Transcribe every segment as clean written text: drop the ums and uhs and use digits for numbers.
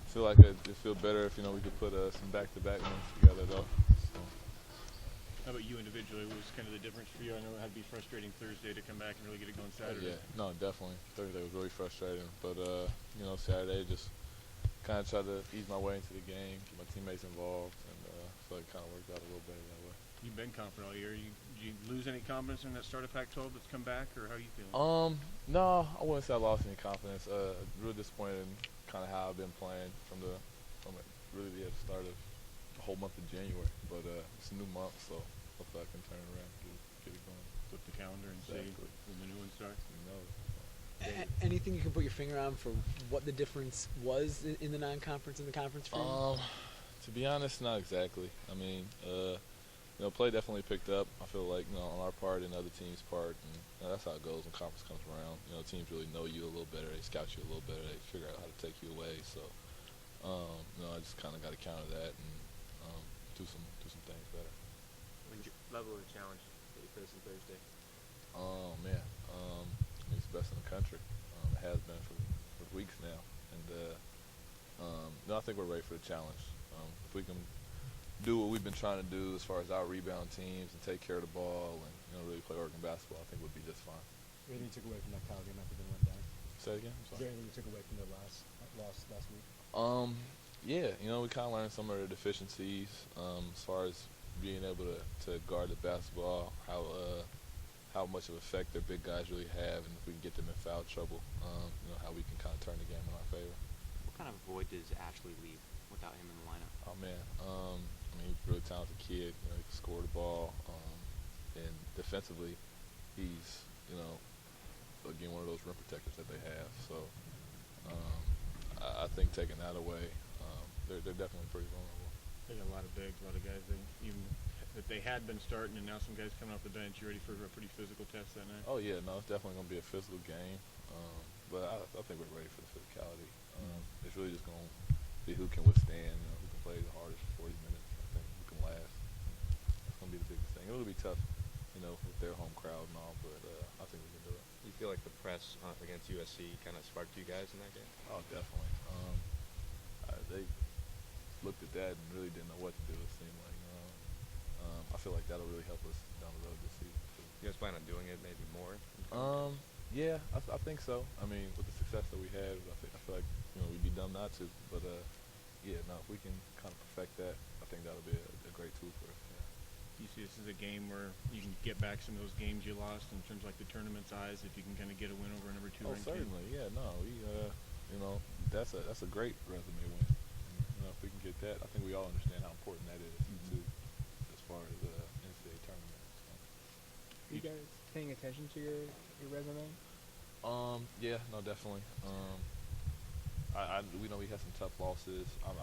feel like it'd feel better if we could put some back-to-back ones together though. So, How about you individually? What was kind of the difference for you? I know it had to be frustrating Thursday to come back and really get it going Saturday. yeah, no, definitely. Thursday was really frustrating, but Saturday just kind of tried to ease my way into the game, get my teammates involved, and so it kind of worked out a little better that way. You've been confident all year. Did you lose any confidence in that start of Pac-12 that's come back, or how are you feeling? No, I wouldn't say I lost any confidence. Real disappointed in kind of how I've been playing from really the start of the whole month of January. But it's a new month, so hopefully I can turn it around, get it going. Flip the calendar and see when the new one starts. Anything you can put your finger on for what the difference was in the non-conference and the conference for you? To be honest, not exactly. I mean, play definitely picked up. I feel like on our part and other teams' part, and that's how it goes when conference comes around. Teams really know you a little better. They scout you a little better. They figure out how to take you away. So, I just kind of got to counter that and do some things better. What's your level of challenge that you faced on Thursday? Oh man, it's the best in the country. It has been for weeks now, and no, I think we're ready for the challenge. If we can do what we've been trying to do as far as our rebound teams and take care of the ball and really play Oregon basketball, I think we'll be just fine. Anything you took away from that Cal game after being let down? Say it again. I'm Is sorry. there anything you took away from the loss last week? Yeah, we kind of learned some of the deficiencies as far as being able to guard the basketball, how much of effect their big guys really have, and if we can get them in foul trouble, how we can kind of turn the game in our favor. What kind of void does Ashley leave without him in the lineup? Oh man, he's a really talented kid. He can score the ball, and defensively, he's again one of those rim protectors that they have. So I think taking that away, they're definitely pretty vulnerable. They got a lot of bigs, a lot of guys. That they had been starting, and now some guys coming off the bench. You ready for a pretty physical test that night? Oh yeah, no, it's definitely going to be a physical game, but I think we're ready for the physicality. It's really just going to be who can withstand, who can play the hardest for 40 minutes. I think who can last. That's going to be the biggest thing. It'll be tough, with their home crowd and all, but I think we can do it. You feel like the press against USC kind of sparked you guys in that game? Oh, definitely. They looked at that and really didn't know what to do. It seemed like. I feel like that'll really help us down the road this season too. You guys plan on doing it maybe more? Yeah, I think so. I mean, with the success that we had, I feel like we'd be dumb not to. But yeah, no, if we can kind of perfect that, I think that'll be a great tool for us. Yeah. You see this as a game where you can get back some of those games you lost in terms of like the tournament's eyes, if you can kind of get a win over a number 2 Oh, ranked certainly. team. Yeah, no, we that's a great resume win. If we can get that, I think we all understand how important that is too, as far as the NCAA tournament. So. Are you guys paying attention to your resume? Yeah, no, definitely. We know we had some tough losses. I'm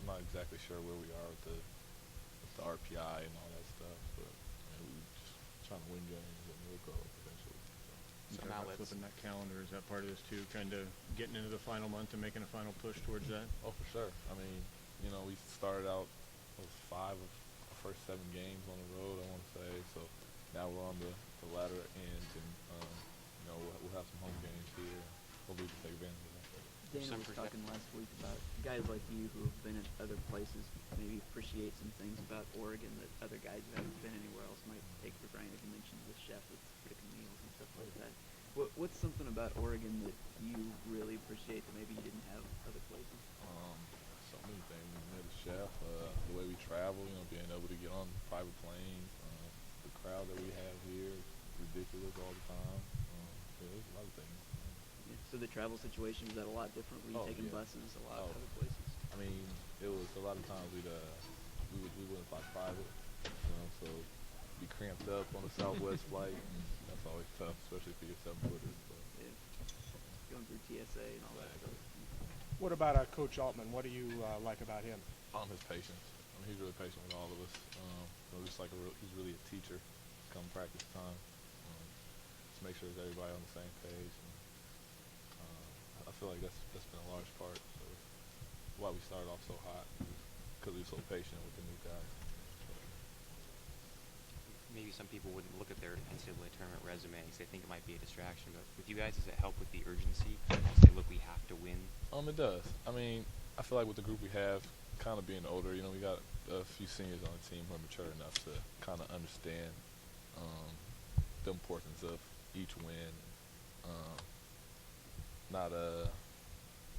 not exactly sure where we are with the RPI and all that stuff, but we just trying to win games and we'll go eventually. So. Some outlets. Flipping that calendar, is that part of this too? Kind of getting into the final month and making a final push towards that? Oh, for sure. I mean, we started out with 5 of our first 7 games on the road, I want to say. So now we're on the latter end, and we'll have some home games here. Hopefully we can take advantage of that. Dana was talking last week about guys like you who have been at other places maybe appreciate some things about Oregon that other guys who haven't been anywhere else might take for granted. You mentioned the chef with critical meals and stuff like that. What's something about Oregon that you really appreciate that maybe you didn't have other places? So many things. The chef, the way we travel, being able to get on private planes, the crowd that we have here is ridiculous all the time. There's a lot of things. Yeah, so the travel situation, was that a lot different? Were you taking buses a lot other places? I mean, it was a lot of times we wouldn't fly private, so be cramped up on the Southwest flight. And that's always tough, especially for your 7-footers. Yeah, going through TSA and all that stuff. What about Coach Altman? What do you like about him? His patience. I mean, he's really patient with all of us. Just like he's really a teacher. Come practice time, just make sure that everybody on the same page. And, I feel like that's been a large part of why we started off so hot, because we were so patient with the new guys. Maybe some people wouldn't look at their NCAA tournament resume because they think it might be a distraction, but with you guys, does it help with the urgency? Say, look, we have to win. It does. I mean, I feel like with the group we have, kind of being older, you know, we got a few seniors on the team who are mature enough to kind of understand the importance of each win. Not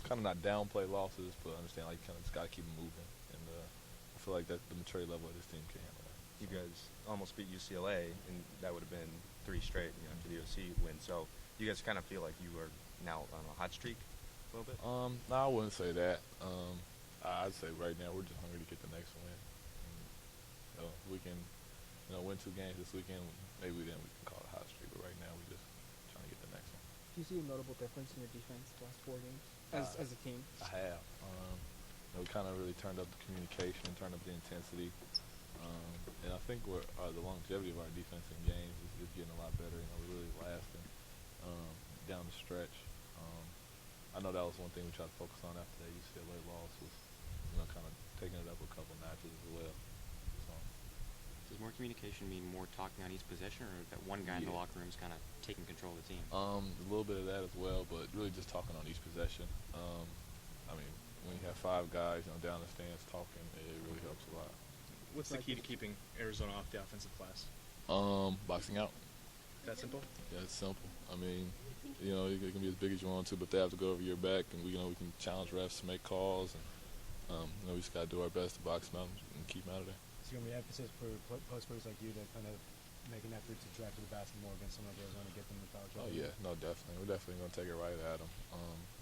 kind of not downplay losses, but understand like kind of just got to keep them moving. And I feel like that the maturity level of this team can handle that. You guys almost beat UCLA, and that would have been 3 straight, you know, after the OC win. So you guys kind of feel like you are now on a hot streak a little bit? No, I wouldn't say that. I'd say right now we're just hungry to get the next win. And, you know, we can, you know, win 2 games this weekend. Maybe then we can call it a hot streak. But right now we're just trying to get the next one. Do you see a notable difference in your defense the last 4 games as a team? I have. You know, we kind of really turned up the communication, turned up the intensity, and I think the longevity of our defense in games is getting a lot better. You know, we're really lasting down the stretch. I know that was one thing we tried to focus on after that UCLA loss was, you know, kind of taking it up a couple notches as well. So. Does more communication mean more talking on each possession, or that one guy in the locker room is kind of taking control of the team? A little bit of that as well, but really just talking on each possession. I mean, when you have 5 guys, you know, down the stands talking, it really helps a lot. What's the key to keeping Arizona off the offensive glass? Boxing out. That simple? Yeah, it's simple. I mean, you know, you can be as big as you want to, but they have to go over your back, and we can challenge refs to make calls, and you know, we just got to do our best to box them out and keep them out of there. Is there going to be emphasis for post players like you to kind of make an effort to drive to the basket more against someone like Arizona to get them to foul trouble? Oh yeah, no, definitely. We're definitely going to take it right at them.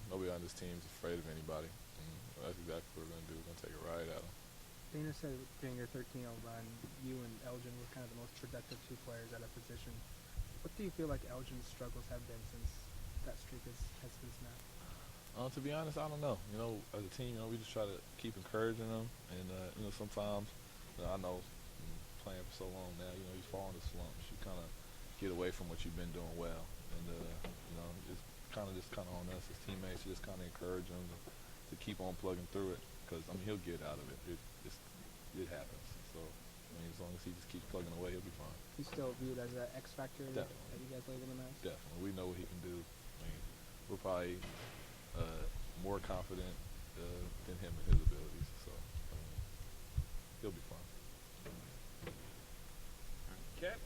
Nobody on this team is afraid of anybody. And that's exactly what we're going to do. We're going to take it right at them. Dana said during your 13-0 run, you and Elgin were kind of the most productive 2 players at a position. What do you feel like Elgin's struggles have been since that streak has been snapped? To be honest, I don't know. You know, as a team, you know, we just try to keep encouraging them, and you know, sometimes, you know, I know playing for so long now, you know, you fall into slumps. You kind of get away from what you've been doing well, and you know, it's kind of on us as teammates to just kind of encourage him to keep on plugging through it, because I mean, he'll get out of it. It happens. So I mean, as long as he just keeps plugging away, he'll be fine. He's still viewed as an X factor that Definitely. you guys label him as? Definitely. We know what he can do. I mean, we're probably more confident than him in his abilities. So he'll be fine. Okay.